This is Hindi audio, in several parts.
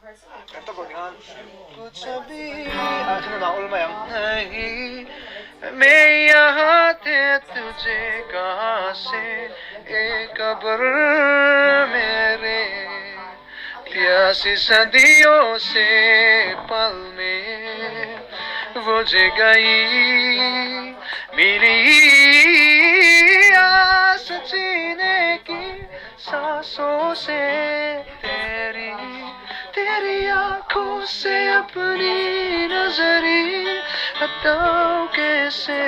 Ito ko tingnan. Kuch abhi sino na ulma yang nahi मैं यहाँ थे तुझे कहाँ से एक कब्र मेरे प्यासी सदियों से पल में बुझ गई मेरी आस जीने की सांसों से तेरी तेरी आंखों से अपनी नजरी हटाओ कैसे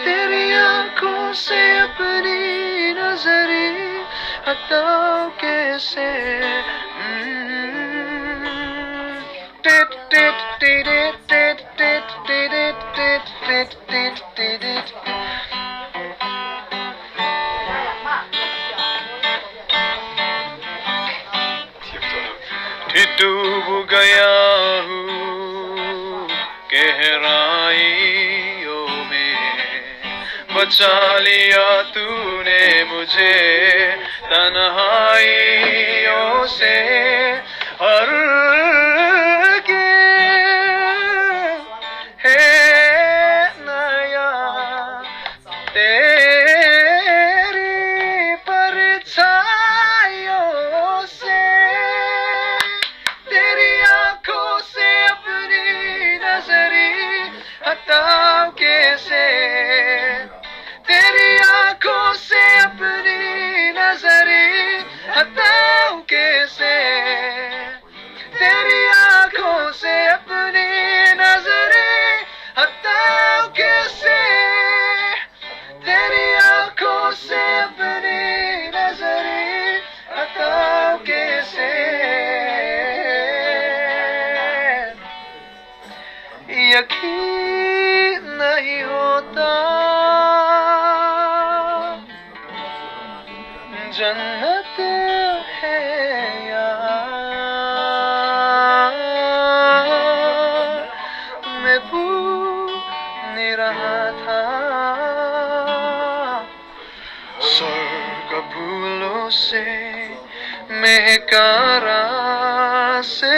तेरी आंखों से अपनी नजरी हटाओ कैसे tit tit tit tit tit tit tit tit tit डूब गया हूँ गहराइयों में बचा लिया तूने मुझे तन्हाइयों से और के है नया तेरी परछाइयों से तेरी आंखों से अपनी नजरी हटाओ कैसे तेरी आंखों से अपनी नजरी हटाओ कैसे तेरी आंखों से अपनी नजरी हटाओ कैसे तेरी आंखों से अपनी नजरी हटाओ कैसे यकीन नहीं होता जन्नत है यार मैं भूल नहीं रहा था स्वर्ग फूलों से महका रास्ता